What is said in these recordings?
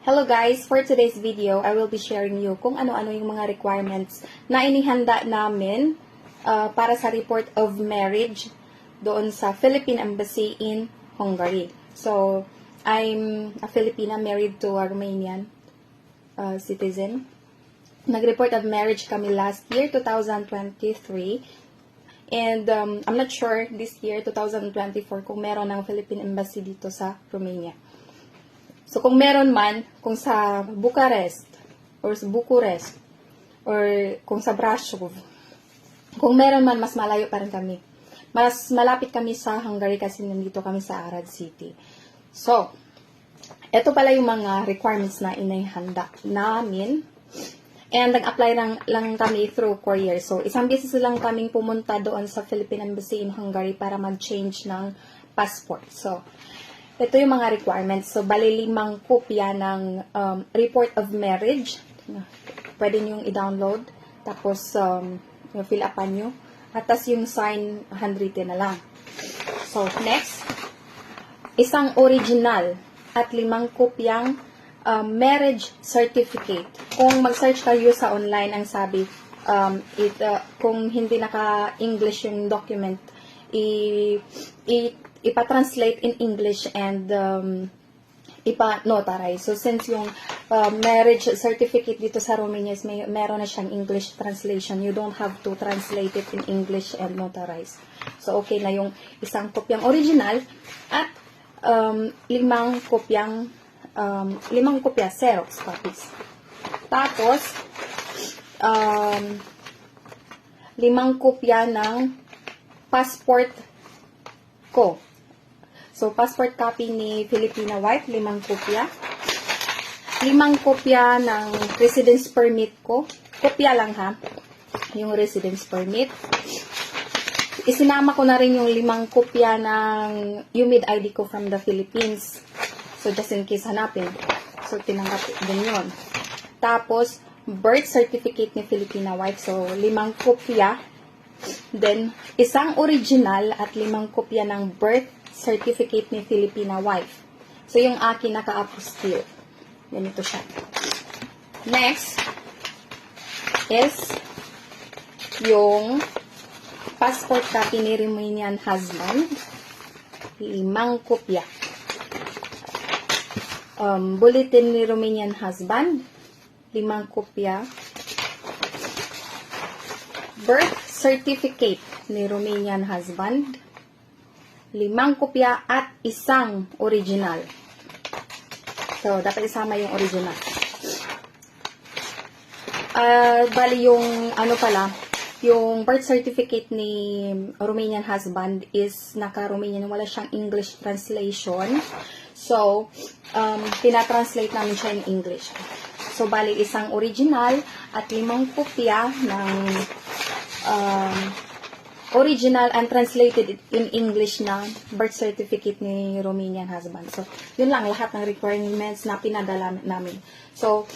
Hello guys! For today's video, I will be sharing you kung ano-ano yung mga requirements na inihanda namin para sa report of marriage doon sa Philippine Embassy in Hungary. So, I'm a Filipina married to a Romanian citizen. Nag-report of marriage kami last year, 2023. And I'm not sure this year, 2024, kung meron ng Philippine Embassy dito sa Romania. So, kung meron man, kung sa Bucharest, or sa Bucharest, or kung sa Brasov, kung meron man, mas malayo pa rin kami. Mas malapit kami sa Hungary kasi nandito kami sa Arad City. So, ito pala yung mga requirements na inihanda namin. And nag-apply lang kami through courier. So, isang beses lang kaming pumunta doon sa Philippine Embassy in Hungary para mag-change ng passport. So, ito yung mga requirements. So, bali 5 kopya ng report of marriage. Pwede nyo i-download. Tapos, fill upan nyo. At tas yung sign, handwritten na lang. So, next. Isang original at 5 kopyang marriage certificate. Kung mag-search kayo sa online, ang sabi, kung hindi naka-English yung document, ipa-translate in English and ipa-notarize. So, since yung marriage certificate dito sa Romania is meron na siyang English translation, you don't have to translate it in English and notarize. So, okay na yung isang kopyang original at 5 kopya Xerox copies. Tapos, 5 kopya ng passport ko. So, passport copy ni Filipina wife, 5 kopya. 5 kopya ng residence permit ko. Kopya lang ha, yung residence permit. Isinama ko na rin yung 5 kopya ng UMID ID ko from the Philippines. So, just in case hanapin. So, tinanggap din yun. Tapos, birth certificate ni Filipina wife. So, 5 kopya. Then, isang original at 5 kopya ng birth certificate ni Filipina wife. So, yung akin naka-apostille. Ganito siya. Next is yung passport copy ni Romanian husband. 5 kopya. Bulletin ni Romanian husband. 5 kopya. Birth certificate ni Romanian husband. 5 kopya at isang original. So, dapat isama yung original. Bali yung, yung birth certificate ni Romanian husband is naka-Romanian, wala siyang English translation. So, tinatranslate namin siya in English. So, bali isang original at 5 kopya ng original and translated in English na birth certificate ni Romanian husband. So, yun lang lahat ng requirements na pinadala namin. So,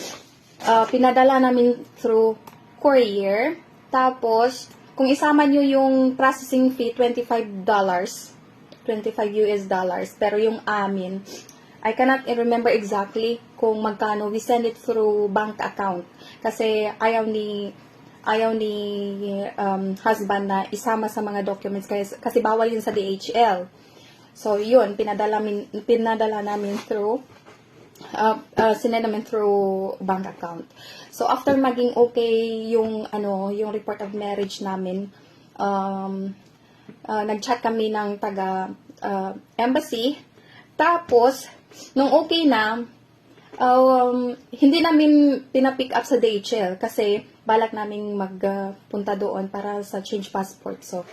pinadala namin through courier. Tapos, kung isama nyo yung processing fee, $25. $25 US. Pero yung amin, I cannot remember exactly kung magkano. We send it through bank account. Kasi ayaw ni husband na isama sa mga documents kasi bawal yun sa DHL. So, yun, pinadala namin through sinend namin through bank account. So, after maging okay yung report of marriage namin, nag-chat kami ng taga embassy. Tapos, nung okay na, hindi namin pinapick up sa DHL kasi balak naming magpunta doon para sa change passport. So,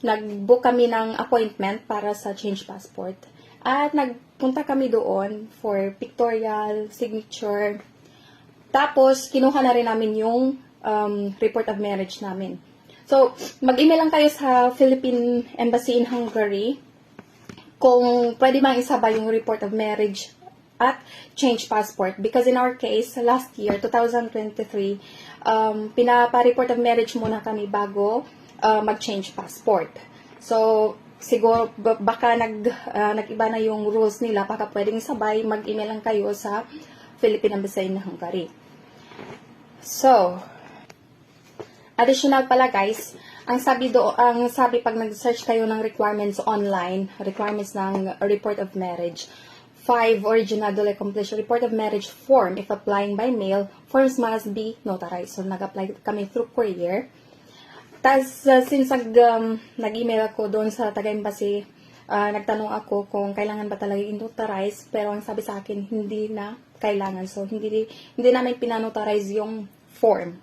nag-book kami ng appointment para sa change passport. At nagpunta kami doon for pictorial, signature. Tapos, kinuha na rin namin yung report of marriage namin. So, mag-email lang kayo sa Philippine Embassy in Hungary kung pwede bang isabay yung report of marriage at change passport. Because in our case, last year, 2023, pinapa-report of marriage muna kami bago mag-change passport. So, siguro baka nag-iba na yung rules nila, baka pwedeng sabay, mag-email lang kayo sa Philippine Embassy in Hungary. So, additional pala guys, ang sabi pag nag-search kayo ng requirements online, requirements ng report of marriage, 5 original duly accomplished report of marriage form if applying by mail, forms must be notarized. So, nag-apply kami through courier. Tapos, since nag-email ako doon sa taga-embassy, nagtanong ako kung kailangan ba talaga i-notarize, pero ang sabi sa akin, hindi na kailangan. So, hindi namin pinanotarize yung form.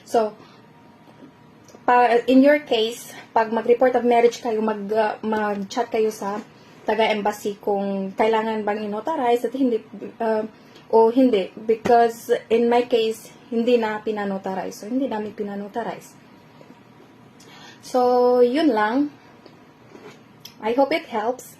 So, in your case, pag mag-report of marriage kayo, mag-chat kayo sa taga-embassy kung kailangan bang i-notarize at hindi, o hindi. Because in my case, hindi na pinanotarize. So, hindi namin pinanotarize. So, yun lang. I hope it helps.